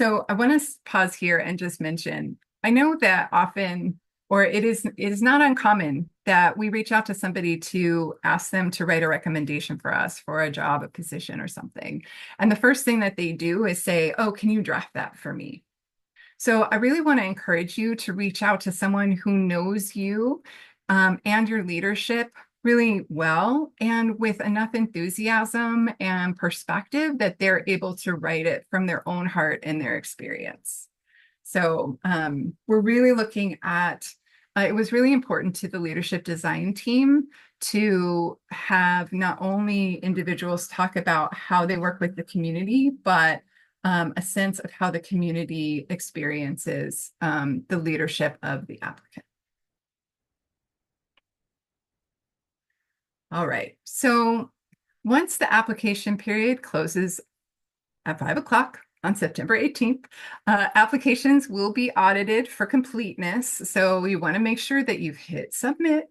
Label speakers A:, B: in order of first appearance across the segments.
A: So I want to pause here and just mention, I know that often, or it is not uncommon that we reach out to somebody to ask them to write a recommendation for us for a job, a position, or something. And the first thing that they do is say, "Oh, can you draft that for me?" So I really want to encourage you to reach out to someone who knows you and your leadership really well and with enough enthusiasm and perspective that they're able to write it from their own heart and their experience. So we're really looking at, it was really important to the leadership design team to have not only individuals talk about how they work with the community, but a sense of how the community experiences the leadership of the applicant. All right, so once the application period closes at 5 o'clock on September 18th, applications will be audited for completeness. So we want to make sure that you've hit submit.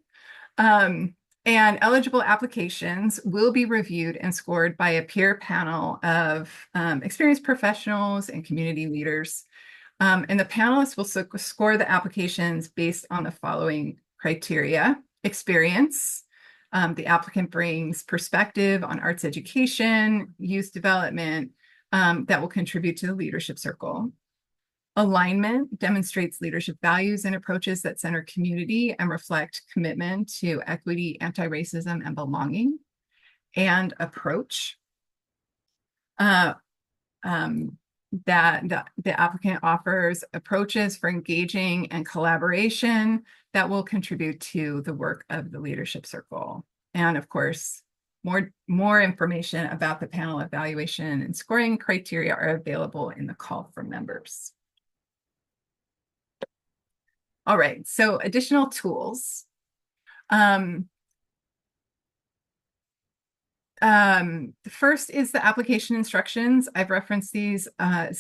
A: And eligible applications will be reviewed and scored by a peer panel of experienced professionals and community leaders. And the panelists will score the applications based on the following criteria: experience. The applicant brings perspective on arts education, youth development, that will contribute to the leadership circle. Alignment demonstrates leadership values and approaches that center community and reflect commitment to equity, anti-racism, and belonging. And approach, that the applicant offers approaches for engaging and collaboration that will contribute to the work of the leadership circle. And of course, more information about the panel evaluation and scoring criteria are available in the call for members. All right, so additional tools. The first is the application instructions. I've referenced these a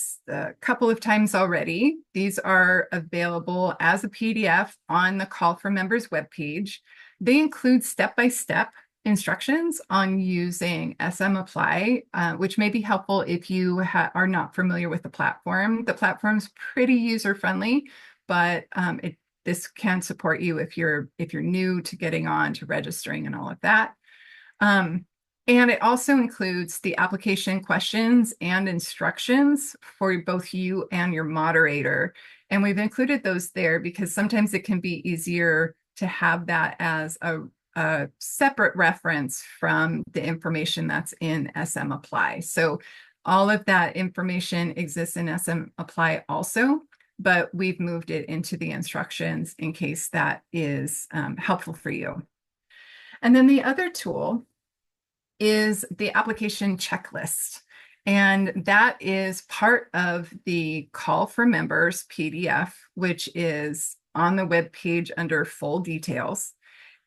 A: couple of times already. These are available as a PDF on the Call for Members webpage. They include step-by-step instructions on using SM Apply, which may be helpful if you are not familiar with the platform. The platform's pretty user-friendly, but this can support you if you're new to getting on, to registering and all of that. And it also includes the application questions and instructions for both you and your moderator. And we've included those there because sometimes it can be easier to have that as a separate reference from the information that's in SM Apply. So all of that information exists in SM Apply also, but we've moved it into the instructions in case that is helpful for you. And then the other tool is the application checklist. And that is part of the Call for Members PDF, which is on the web page under full details.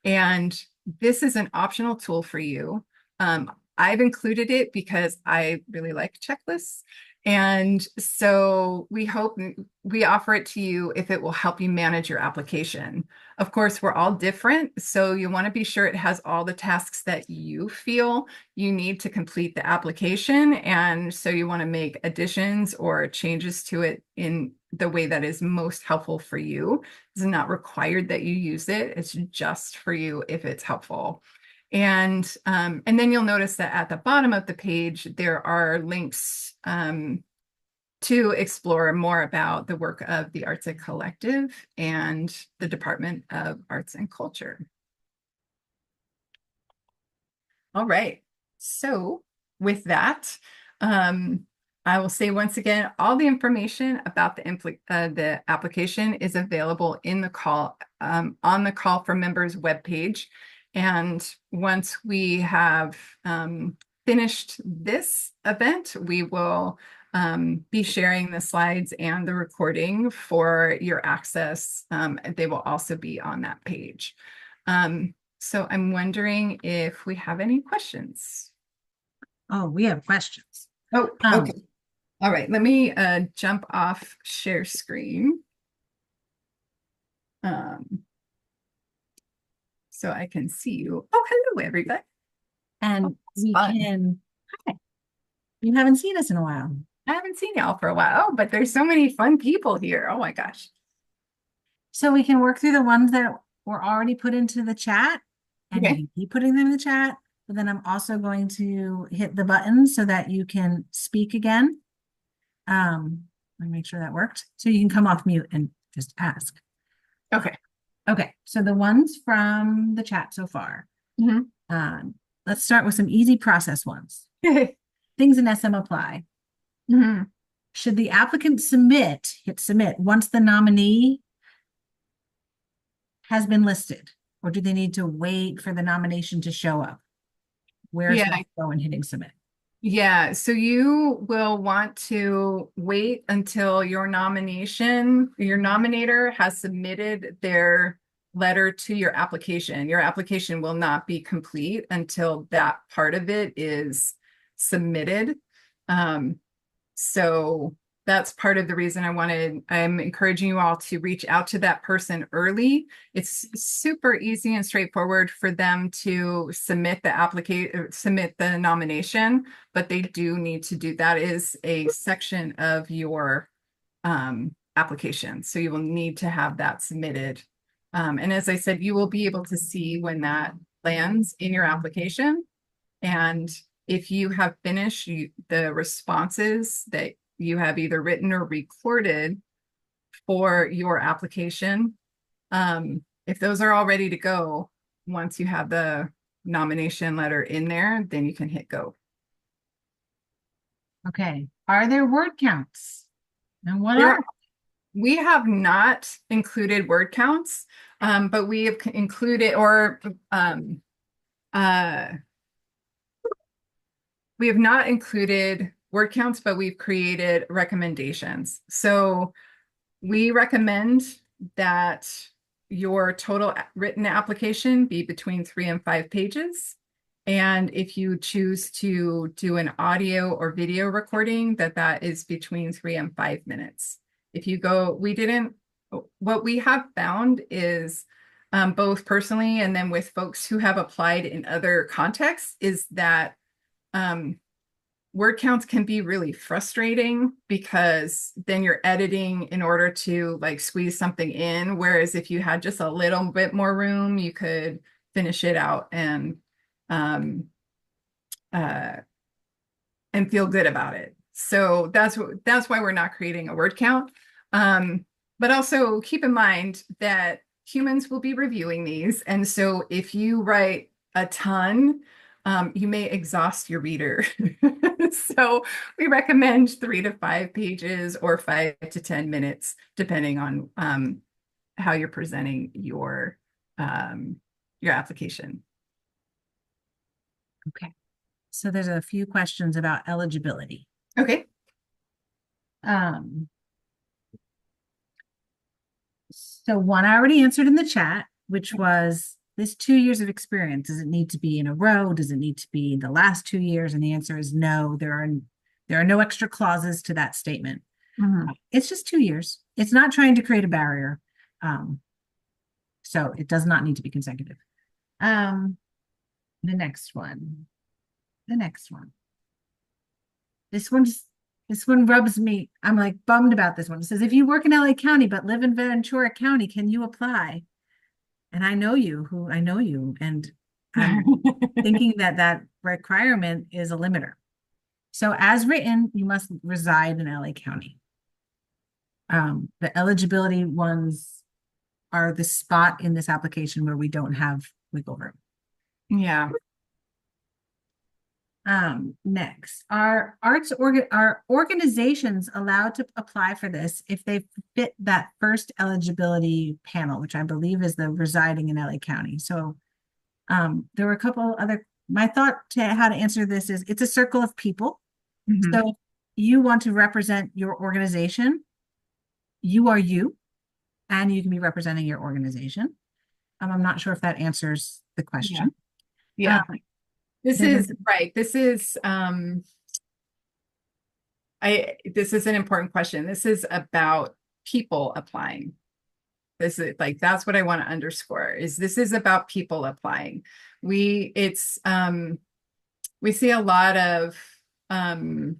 A: And this is an optional tool for you. I've included it because I really like checklists. And so we offer it to you if it will help you manage your application. Of course, we're all different, so you want to be sure it has all the tasks that you feel you need to complete the application. And so you want to make additions or changes to it in the way that is most helpful for you. It's not required that you use it. It's just for you if it's helpful. And then you'll notice that at the bottom of the page, there are links to explore more about the work of the Arts Ed Collective and the Department of Arts and Culture. All right, so with that, I will say once again, all the information about the application is available in the call on the Call for Members webpage. And once we have finished this event, we will be sharing the slides and the recording for your access. They will also be on that page. So I'm wondering if we have any questions.
B: Oh, we have questions.
A: Oh, okay. All right, let me jump off share screen. So I can see you. Oh, hello, everybody.
B: And
A: we fun.
B: can, hi, you haven't seen us in a while.
A: I haven't seen y'all for a while, but there's so many fun people here. Oh my gosh.
B: So we can work through the ones that were already put into the chat, and you
A: Okay.
B: can keep putting them in the chat, but then I'm also going to hit the button so that you can speak again. Let me make sure that worked. So you can come off mute and just ask.
A: Okay.
B: Okay, so the ones from the chat so far.
A: Mhm.
B: Let's start with some easy process ones. Things in SM apply.
A: Mhm.
B: Should the applicant hit submit once the nominee has been listed? Or do they need to wait for the nomination to show up? Where's the
A: Yeah.
B: go in hitting submit?
A: Yeah, so you will want to wait until your nominator has submitted their letter to your application. Your application will not be complete until that part of it is submitted. Um, so that's part of the reason I'm encouraging you all to reach out to that person early. It's super easy and straightforward for them to submit the nomination, but they do need to do that is a section of your application. So you will need to have that submitted. And as I said, you will be able to see when that lands in your application. And if you have finished the responses that you have either written or recorded for your application, if those are all ready to go, once you have the nomination letter in there, then you can hit go.
B: Okay. Are there word counts? And what
A: There,
B: are
A: we have not included word counts, but we have included uh, we have not included word counts, but we've created recommendations. So we recommend that your total written application be between 3 and 5 pages. And if you choose to do an audio or video recording, that is between 3 and 5 minutes. If you go, what we have found is both personally and then with folks who have applied in other contexts is that um, word counts can be really frustrating because then you're editing in order to like squeeze something in. Whereas if you had just a little bit more room, you could finish it out um, uh, and feel good about it. So that's why we're not creating a word count. But also keep in mind that humans will be reviewing these. And so if you write a ton, you may exhaust your reader. So we recommend 3 to 5 pages or 5 to 10 minutes, depending on how you're presenting your application.
B: okay? So there's a few questions about eligibility.
A: Okay.
B: Um, so one I already answered in the chat, which was this 2 years of experience. Does it need to be in a row? Does it need to be the last 2 years? And the answer is no. There are no extra clauses to that statement.
A: Mhm.
B: It's just 2 years. It's not trying to create a barrier. So it does not need to be consecutive. Um, the next one. The next one. This one rubs me. I'm like bummed about this one. It says, if you work in LA County but live in Ventura County, can you apply? And I know you, and I'm thinking that that requirement is a limiter. So as written, you must reside in LA County. The eligibility ones are the spot in this application where we don't have wiggle room.
A: Yeah.
B: Next, are organizations allowed to apply for this if they fit that first eligibility panel, which I believe is the residing in LA County? So there were a couple other, my thought to how to answer this is it's a circle of people.
A: Mhm.
B: So you want to represent your organization, you are you, and you can be representing your organization. I'm not sure if that answers the
A: Yeah.
B: question.
A: Yeah. This
B: There's
A: is right. This is an important question. This is about people applying. This is like that's what I want to underscore is this is about people applying. We see a lot of um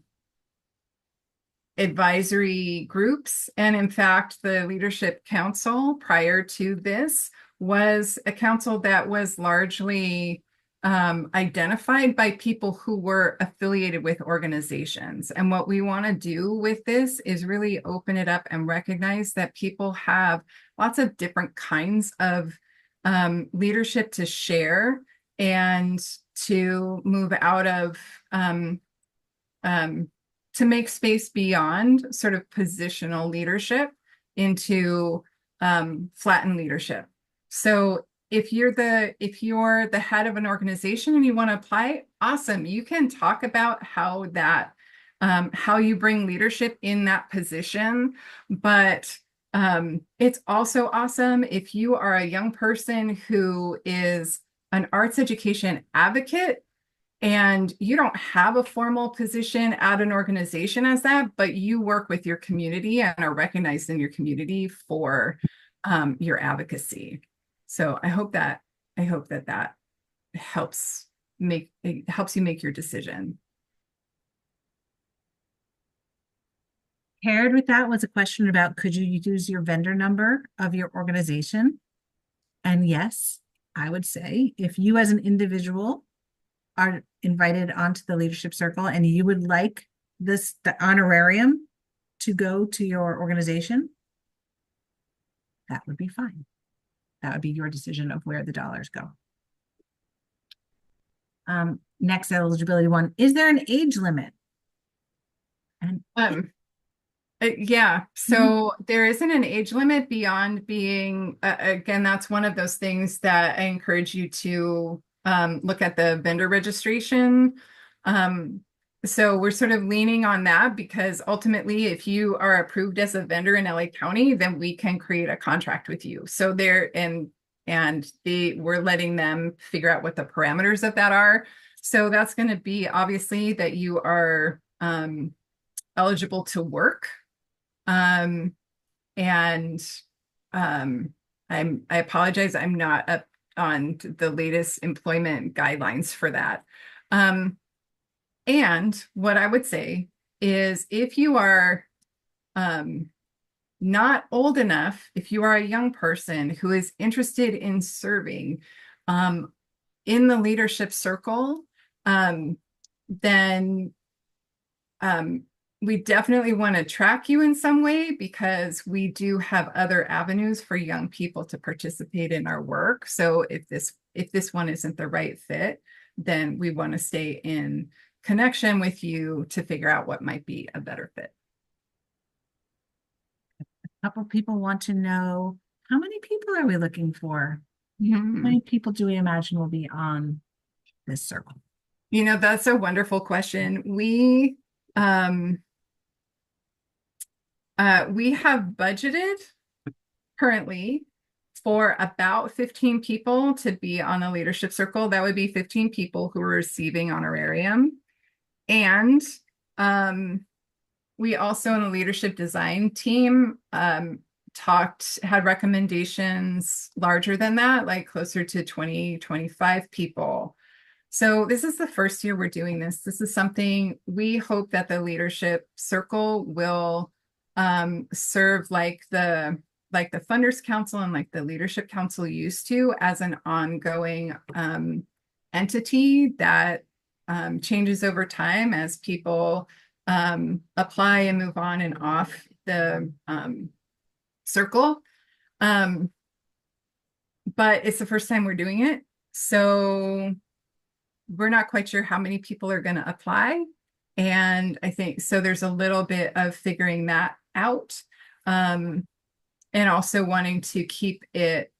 A: advisory groups. And in fact, the Leadership Council prior to this was a council that was largely identified by people who were affiliated with organizations. And what we want to do with this is really open it up and recognize that people have lots of different kinds of leadership to share and to move out of to make space beyond sort of positional leadership into flattened leadership. So if you're the head of an organization and you want to apply, awesome. You can talk about how you bring leadership in that position, but it's also awesome if you are a young person who is an arts education advocate and you don't have a formal position at an organization as that, but you work with your community and are recognized in your community for your advocacy. So I hope that helps you make your decision.
B: Paired with that was a question about, could you use your vendor number of your organization? And yes, I would say if you as an individual are invited onto the leadership circle and you would like the honorarium to go to your organization, that would be fine. That would be your decision of where the dollars go. Next eligibility one, is there an age limit? And
A: yeah, so there isn't an age limit beyond being, again, that's one of those things that I encourage you to look at the vendor registration. So we're sort of leaning on that because ultimately, if you are approved as a vendor in LA County, then we can create a contract with you. So we're letting them figure out what the parameters of that are. So that's going to be obviously that you are eligible to work. I apologize, I'm not up on the latest employment guidelines for that. And what I would say is if you are not old enough, if you are a young person who is interested in serving in the leadership circle, then we definitely want to track you in some way because we do have other avenues for young people to participate in our work. So if this one isn't the right fit, then we want to stay in connection with you to figure out what might be a better fit.
B: A couple people want to know, how many people are we looking for?
A: Mm-hmm.
B: How many people do we imagine will be on this circle?
A: You know, that's a wonderful question. We have budgeted currently for about 15 people to be on a leadership circle. That would be 15 people who are receiving honorarium. And we also in the leadership design team had recommendations larger than that, like closer to 20, 25 people. So this is the first year we're doing this. This is something we hope that the leadership circle will serve like the Funders Council and like the Leadership Council used to as an ongoing entity that changes over time as people apply and move on and off the circle. But it's the first time we're doing it. So we're not quite sure how many people are going to apply. And I think so there's a little bit of figuring that out. And also wanting to keep it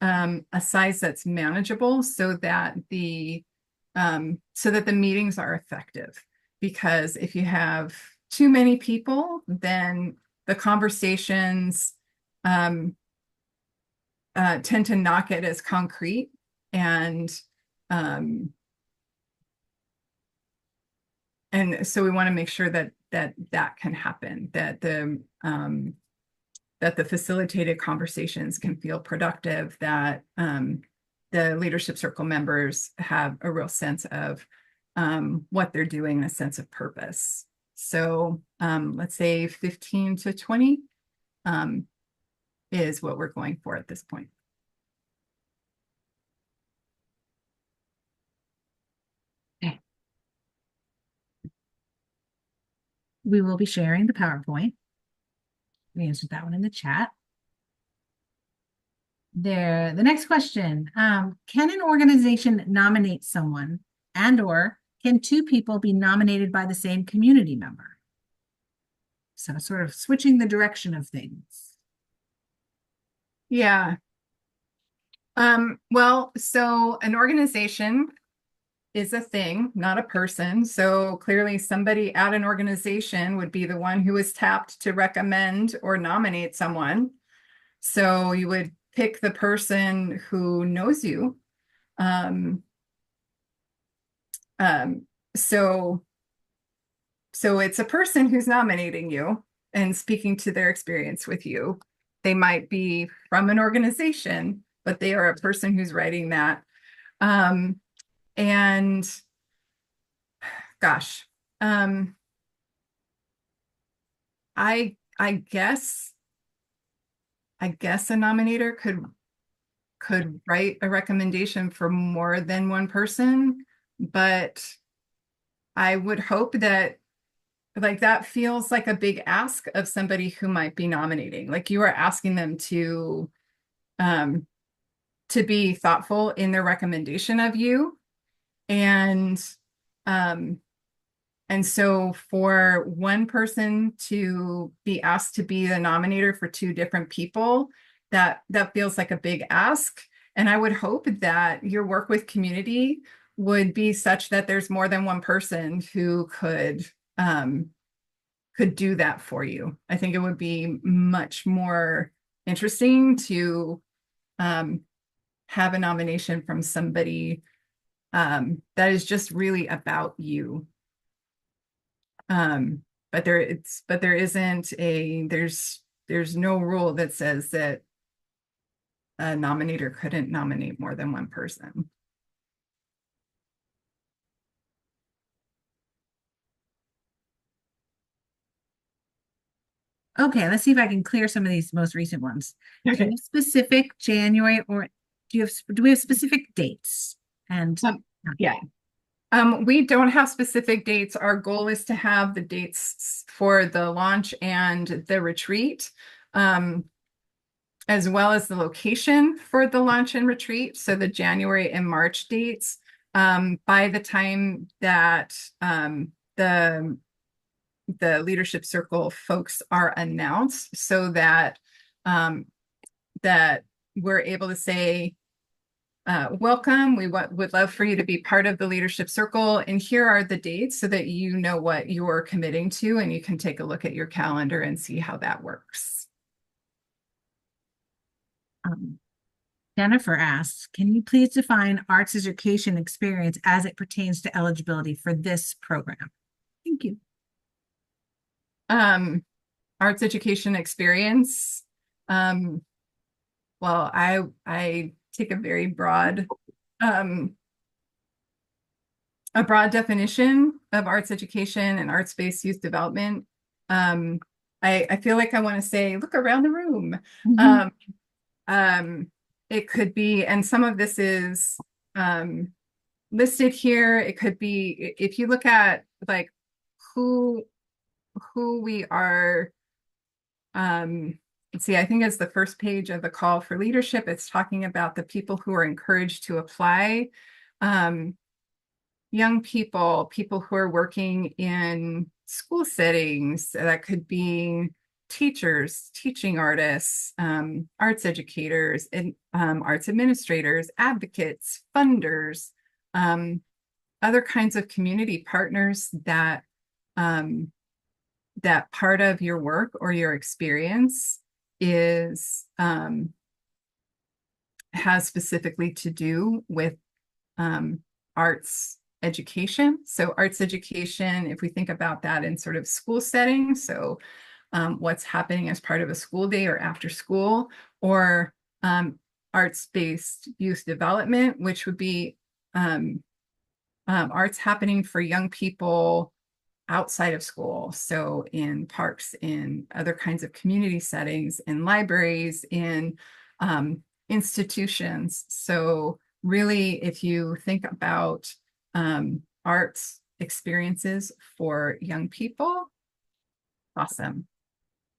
A: a size that's manageable so that the meetings are effective. Because if you have too many people, then the conversations tend to not get as concrete and so we want to make sure that can happen, that the facilitated conversations can feel productive, that the leadership circle members have a real sense of what they're doing, a sense of purpose. So let's say 15 to 20 is what we're going for at this point.
B: We will be sharing the PowerPoint. We answered that one in the chat. The next question, can an organization nominate someone and/or can two people be nominated by the same community member? So sort of switching the direction of things.
A: Yeah. Well, so an organization is a thing, not a person. So clearly somebody at an organization would be the one who is tapped to recommend or nominate someone. So you would pick the person who knows you. Um, um, so, so it's a person who's nominating you and speaking to their experience with you. They might be from an organization, but they are a person who's writing that. And gosh, I guess a nominator could write a recommendation for more than one person, but I would hope that like that feels like a big ask of somebody who might be nominating. Like you are asking them um to be thoughtful in their recommendation of you. Um and so for one person to be asked to be the nominator for two different people, that feels like a big ask. And I would hope that your work with community would be such that there's more than one person who could do that for you. I think it would be much more interesting to have a nomination from somebody that is just really about you. But there isn't there's no rule that says that a nominator couldn't nominate more than one person.
B: Okay, let's see if I can clear some of these most recent ones. Do you
A: Okay.
B: have specific January or do we have specific dates? And
A: Yeah. We don't have specific dates. Our goal is to have the dates for the launch and the retreat, as well as the location for the launch and retreat. So the January and March dates, by the time that the leadership circle folks are announced, so that that we're able to say, welcome. We would love for you to be part of the leadership circle. And here are the dates so that you know what you're committing to and you can take a look at your calendar and see how that works.
B: Jennifer asks, can you please define arts education experience as it pertains to eligibility for this program? Thank you.
A: Arts education experience. Well, I take a very broad definition of arts education and arts-based youth development. I feel like I want to say, look around the room. It could be, and some of this is listed here. It could be, if you look at like who we are, let's see, I think it's the first page of the call for leadership. It's talking about the people who are encouraged to apply. Young people who are working in school settings, that could be teachers, teaching artists, arts educators, and arts administrators, advocates, funders, other kinds of community partners that that part of your work or your experience is has specifically to do with arts education. So arts education, if we think about that in sort of school settings, so what's happening as part of a school day or after school, or arts-based youth development, which would be arts happening for young people outside of school. So in parks, in other kinds of community settings, in libraries, in institutions. So really, if you think about arts experiences for young people, awesome.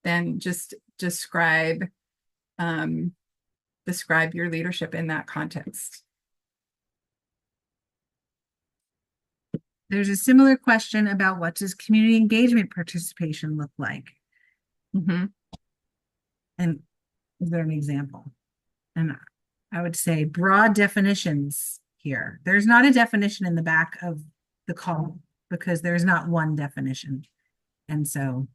A: Then just describe your leadership in that context.
B: There's a similar question about what does community engagement participation look like?
A: Mhm.
B: And is there an example? And I would say broad definitions here. There's not a definition in the back of the call because there's not one definition. And so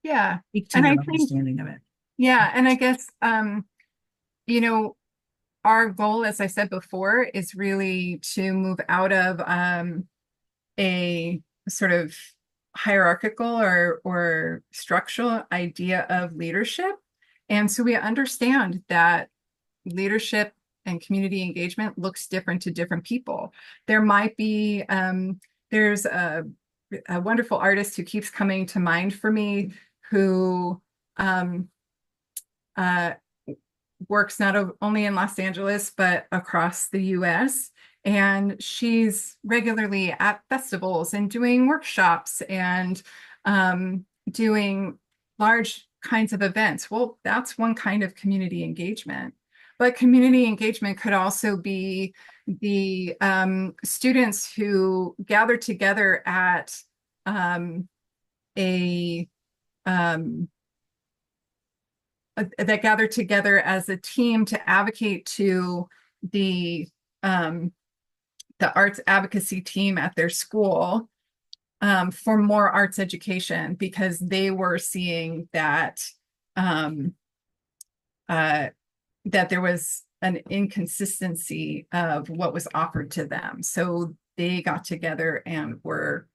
A: Yeah.
B: speak to
A: And
B: your
A: I think,
B: understanding of it.
A: yeah, and I guess, you know, our goal, as I said before, is really to move out of a sort of hierarchical or structural idea of leadership. And so we understand that leadership and community engagement looks different to different people. There might be, there's a wonderful artist who keeps coming to mind for me who uh, works not only in Los Angeles, but across the US. And she's regularly at festivals and doing workshops and doing large kinds of events. Well, that's one kind of community engagement. But community engagement could also be the students who gather together at a that gather together as a team to advocate to the um, the arts advocacy team at their school for more arts education because they were seeing that that there was an inconsistency of what was offered to them. So they got together and were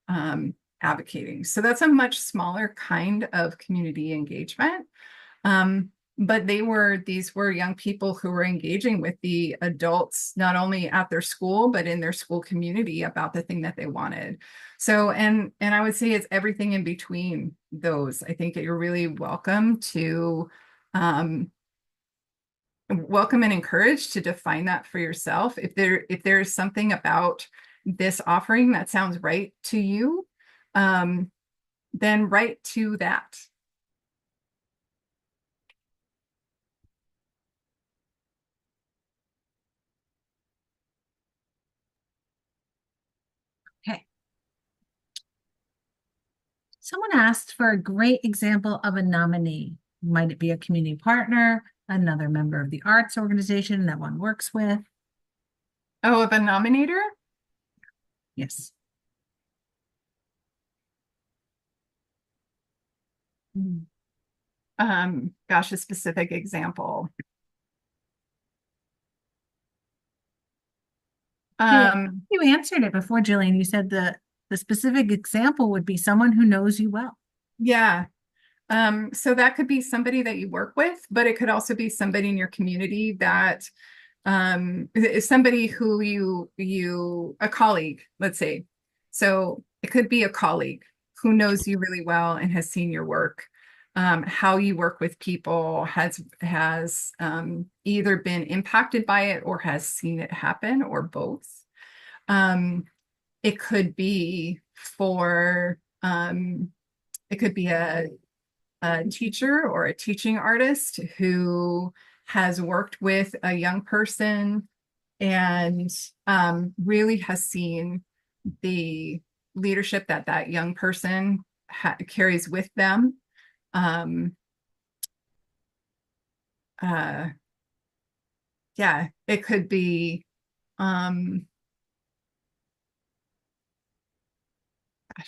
A: advocating. So that's a much smaller kind of community engagement. But these were young people who were engaging with the adults, not only at their school, but in their school community about the thing that they wanted. So, and I would say it's everything in between those. I think that you're really welcome to, welcome and encouraged to define that for yourself. If there's something about this offering that sounds right to you, then write to that.
B: Okay. Someone asked for a great example of a nominee. Might it be a community partner, another member of the arts organization that one works with?
A: Oh, of a nominator?
B: Yes.
A: Gosh, a specific example.
B: You answered it before, Jillian. You said the specific example would be someone who knows you well.
A: Yeah. So that could be somebody that you work with, but it could also be somebody in your community that is somebody who a colleague, let's say. So it could be a colleague who knows you really well and has seen your work. How you work with people has either been impacted by it or has seen it happen or both. It could be it could be a teacher or a teaching artist who has worked with a young person and really has seen the leadership that that young person carries with them. Uh, yeah, it could be gosh,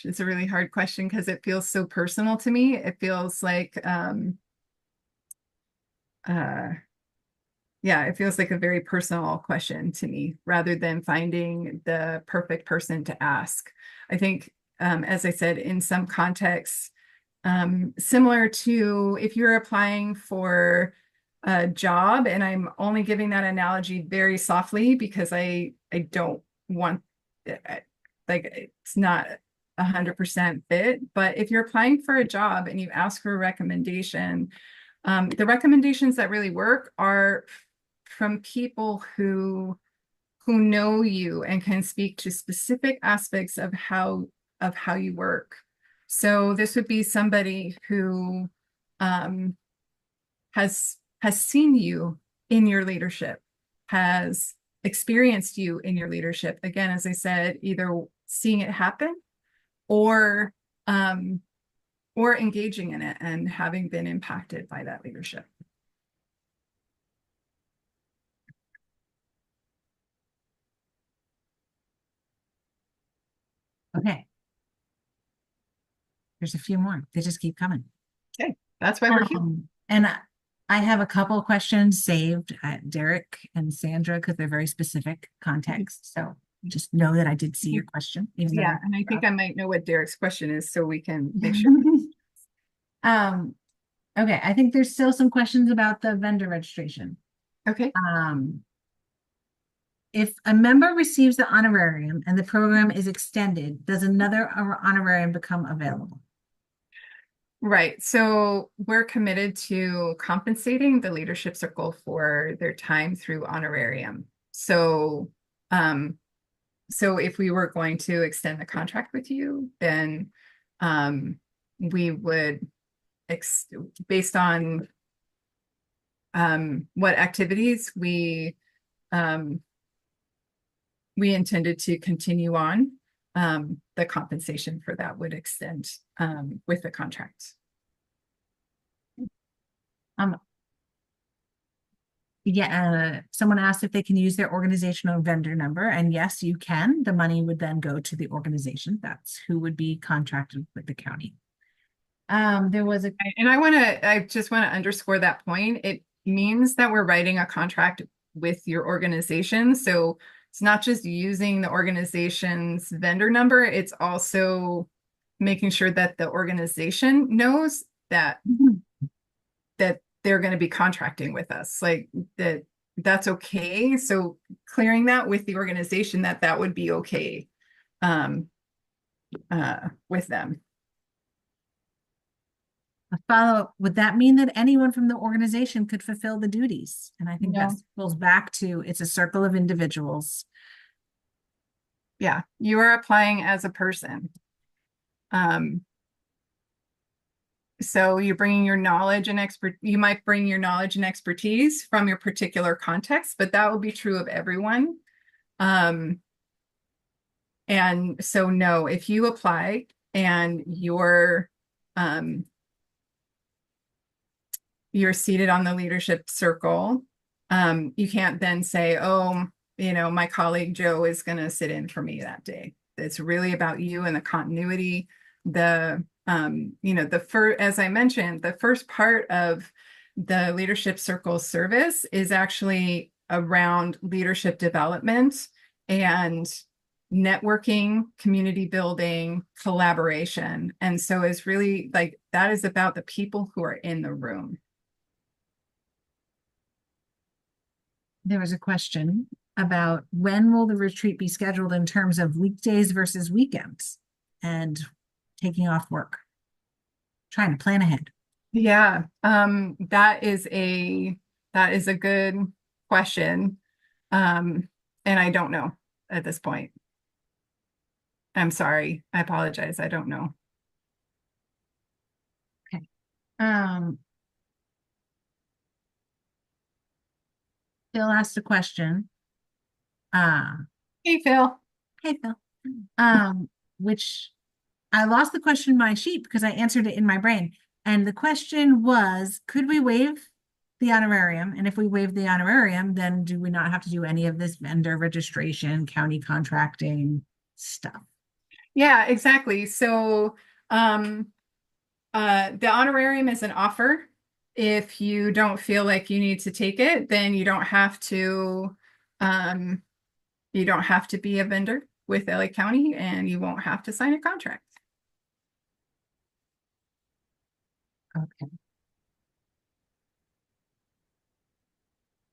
A: it's a really hard question because it feels so personal to me. It feels like yeah, it feels like a very personal question to me rather than finding the perfect person to ask. I think, as I said, in some contexts, similar to if you're applying for a job, and I'm only giving that analogy very softly because I don't want, like, it's not 100% fit. But if you're applying for a job and you ask for a recommendation, the recommendations that really work are from people who know you and can speak to specific aspects of how you work. So this would be somebody who has seen you in your leadership, has experienced you in your leadership. Again, as I said, either seeing it happen or engaging in it and having been impacted by that leadership.
B: Okay. There's a few more. They just keep coming.
A: Okay, that's why we're here.
B: And I have a couple of questions saved at Derek and Sandra because they're very specific context. So just know that I did see your question.
A: Yeah, and I think I might know what Derek's question is, so we can make sure.
B: Okay, I think there's still some questions about the vendor registration.
A: Okay.
B: If a member receives the honorarium and the program is extended, does another honorarium become available?
A: Right. So we're committed to compensating the leadership circle for their time through honorarium. So, so if we were going to extend the contract with you, then we would, based on what activities we intended to continue on, the compensation for that would extend with the contract.
B: Someone asked if they can use their organizational vendor number, and yes, you can. The money would then go to the organization. That's who would be contracted with the county. There was a,
A: and I just want to underscore that point. It means that we're writing a contract with your organization. So it's not just using the organization's vendor number, it's also making sure that the organization knows that that they're going to be contracting with us, like that's okay. So clearing that with the organization that would be okay with them.
B: a follow-up, would that mean that anyone from the organization could fulfill the duties? And I think that goes back to, it's a circle of individuals.
A: Yeah, you are applying as a person. So you're bringing your knowledge and you might bring your knowledge and expertise from your particular context, but that will be true of everyone. And so no, if you apply and you're seated on the leadership circle, you can't then say, oh, my colleague Joe is going to sit in for me that day. It's really about you and the continuity. As I mentioned, the first part of the leadership circle service is actually around leadership development and networking, community building, collaboration. And so it's really like, that is about the people who are in the room.
B: There was a question about when will the retreat be scheduled in terms of weekdays versus weekends and taking off work, trying to plan ahead.
A: Yeah, that is a good question. And I don't know at this point. I'm sorry. I apologize. I don't know.
B: Okay. Phil asked a question.
A: Hey, Phil.
B: Hey, Phil. Which I lost the question in my sheet because I answered it in my brain. And the question was, could we waive the honorarium? And if we waive the honorarium, then do we not have to do any of this vendor registration, county contracting stuff?
A: Yeah, exactly. So the honorarium is an offer. If you don't feel like you need to take it, then you don't have to be a vendor with LA County, and you won't have to sign a contract.
B: Okay.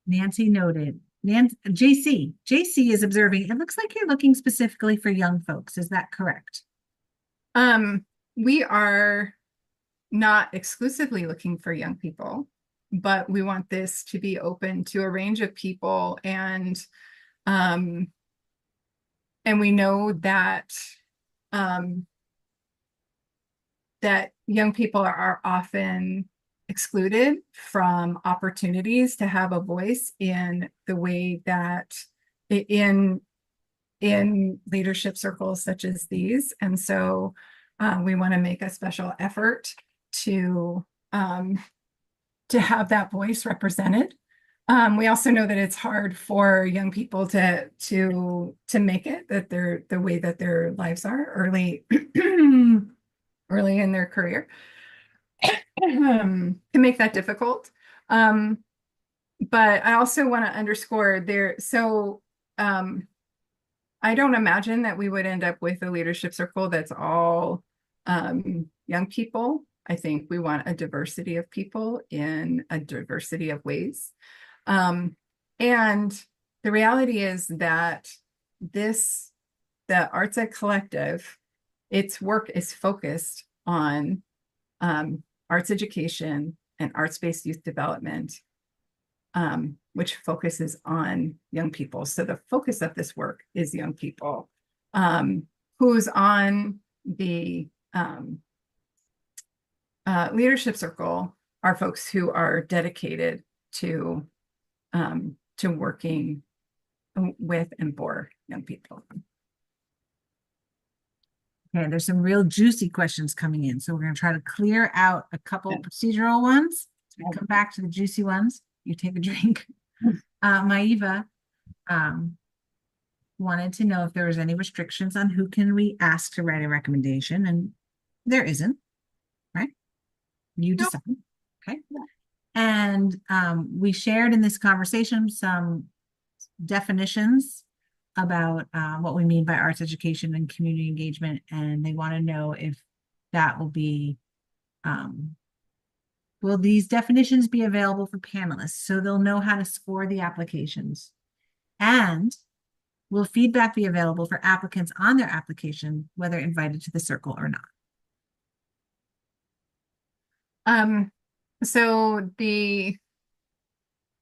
B: Nancy noted. JC is observing. It looks like you're looking specifically for young folks. Is that correct?
A: We are not exclusively looking for young people, but we want this to be open to a range of people, um, and we know that um, that young people are often excluded from opportunities to have a voice in the way that in leadership circles such as these. And so we want to make a special effort to um, to have that voice represented. We also know that it's hard for young people to make it, that they're the way that their lives are early early in their career can make that difficult. Um, but I also want to underscore there. So I don't imagine that we would end up with a leadership circle that's all young people. I think we want a diversity of people in a diversity of ways. And the reality is that the Arts Ed Collective, its work is focused on arts education and arts-based youth development, which focuses on young people. So the focus of this work is young people. Who's on the leadership circle are folks who are dedicated to working with and for young people.
B: Okay, there's some real juicy questions coming in. So we're going to try to clear out a couple procedural ones. Come back to the juicy ones. You take a drink. Maiva wanted to know if there was any restrictions on who can we ask to write a recommendation, and there isn't, right? You decide. Nope. Okay. And we shared in this conversation some definitions about what we mean by arts education and community engagement, and they want to know if that will be, will these definitions be available for panelists so they'll know how to score the applications? And will feedback be available for applicants on their application, whether invited to the circle or not?
A: So the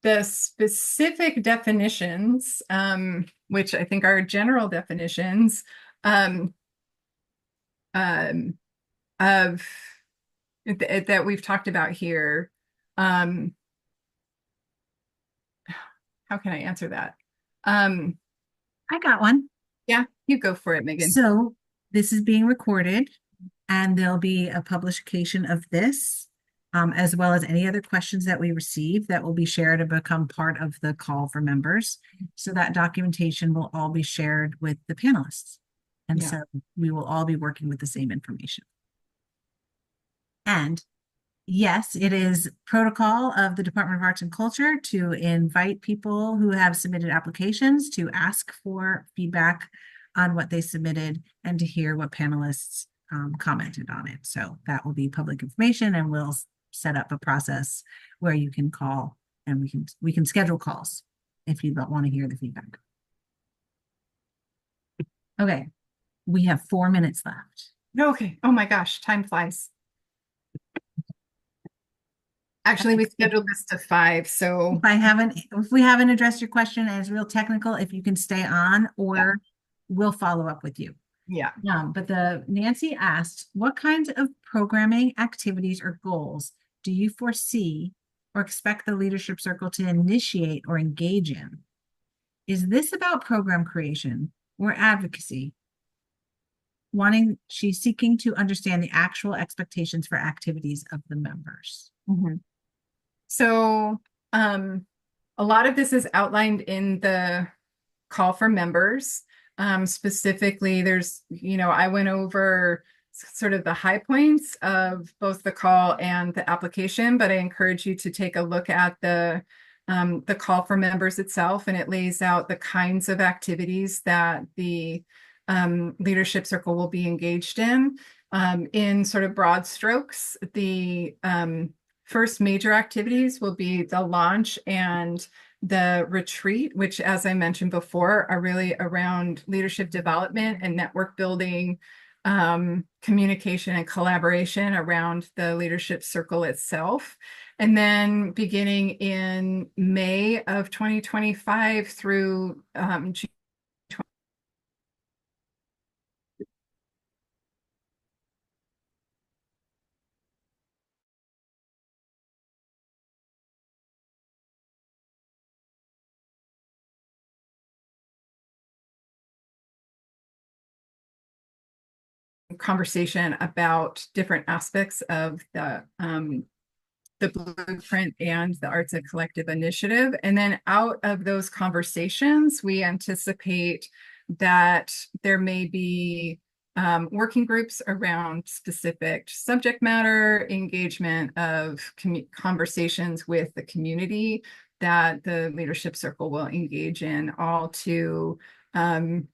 A: specific definitions, which I think are general definitions, of that we've talked about here. How can I answer that?
B: I got one.
A: Yeah, you go for it, Megan.
B: So this is being recorded, and there'll be a publication of this, as well as any other questions that we receive that will be shared and become part of the call for members. So that documentation will all be shared with the panelists. And so we will all be working with the same information. And yes, it is protocol of the Department of Arts and Culture to invite people who have submitted applications to ask for feedback on what they submitted and to hear what panelists commented on it. So that will be public information, and we'll set up a process where you can call and we can schedule calls if you don't want to hear the feedback. Okay, we have 4 minutes left.
A: Okay. Oh my gosh, time flies. Actually, we scheduled this to 5, so
B: if we haven't addressed your question and it's real technical, if you can stay on, or we'll follow up with you.
A: Yeah.
B: But Nancy asked, what kinds of programming activities or goals do you foresee or expect the leadership circle to initiate or engage in? Is this about program creation or advocacy? She's seeking to understand the actual expectations for activities of the members.
A: Mm-hmm. So a lot of this is outlined in the call for members. Specifically, there's, I went over sort of the high points of both the call and the application, but I encourage you to take a look at the call for members itself, and it lays out the kinds of activities that the leadership circle will be engaged in sort of broad strokes. The first major activities will be the launch and the retreat, which, as I mentioned before, are really around leadership development and network building communication and collaboration around the leadership circle itself. And then beginning in May of 2025 through June conversation about different aspects of the blueprint and the Arts and Collective initiative. And then out of those conversations, we anticipate that there may be working groups around specific subject matter, engagement of conversations with the community that the leadership circle will engage in, all to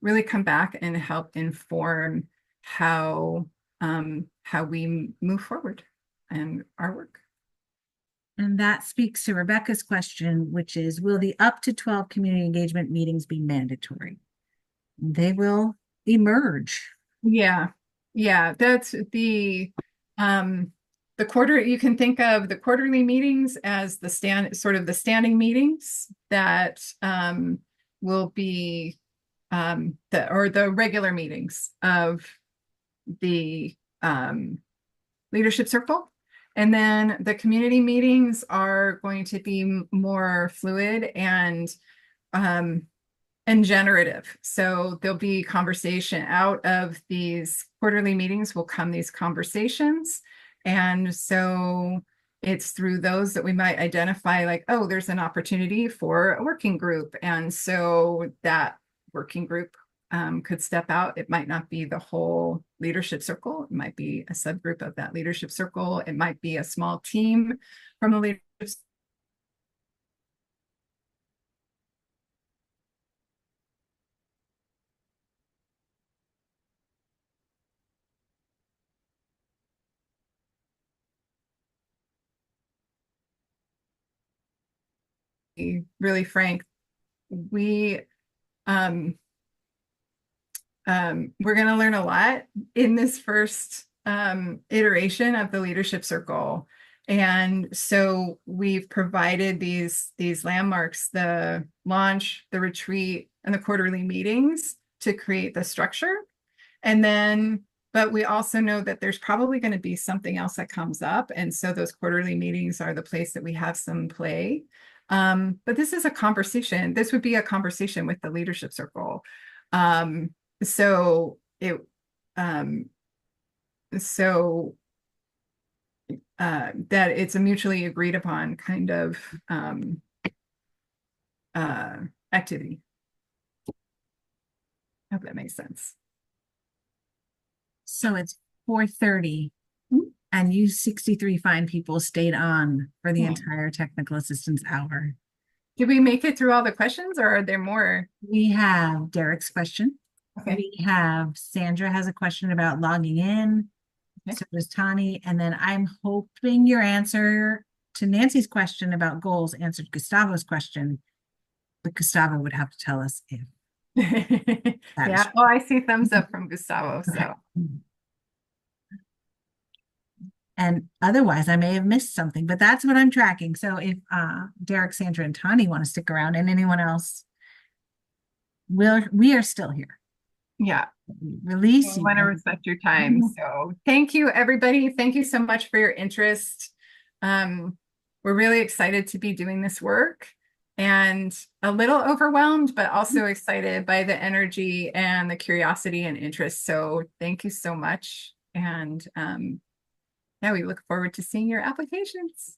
A: really come back and help inform how we move forward and our work.
B: And that speaks to Rebecca's question, which is, will the up to 12 community engagement meetings be mandatory? They will emerge.
A: Yeah, that's the quarter. You can think of the quarterly meetings as the standing meetings that will be the regular meetings of the leadership circle. And then the community meetings are going to be more fluid and generative. So there'll be conversation out of these quarterly meetings will come these conversations. And so it's through those that we might identify like, oh, there's an opportunity for a working group. And so that working group could step out. It might not be the whole leadership circle. It might be a subgroup of that leadership circle. It might be a small team from the leadership really frank. We we're going to learn a lot in this first iteration of the leadership circle. And so we've provided these landmarks, the launch, the retreat, and the quarterly meetings to create the structure. And then, but we also know that there's probably going to be something else that comes up. And so those quarterly meetings are the place that we have some play. But this is a conversation. This would be a conversation with the leadership circle. So it that it's a mutually agreed upon kind of activity. I hope that makes sense.
B: So it's 4:30 and you 63 fine people stayed on for the entire technical assistance hour.
A: Did we make it through all the questions or are there more?
B: We have Derek's question.
A: Okay.
B: We have Sandra has a question about logging in.
A: Okay.
B: So does Tani. And then I'm hoping your answer to Nancy's question about goals answered Gustavo's question. But Gustavo would have to tell us if.
A: Yeah. Oh, I see thumbs up from Gustavo. So.
B: And otherwise, I may have missed something, but that's what I'm tracking. So if Derek, Sandra, and Tani want to stick around, and anyone else, we are still here.
A: Yeah.
B: Release.
A: I want to respect your time. So thank you, everybody. Thank you so much for your interest. We're really excited to be doing this work and a little overwhelmed, but also excited by the energy and the curiosity and interest. So thank you so much. And yeah, we look forward to seeing your applications.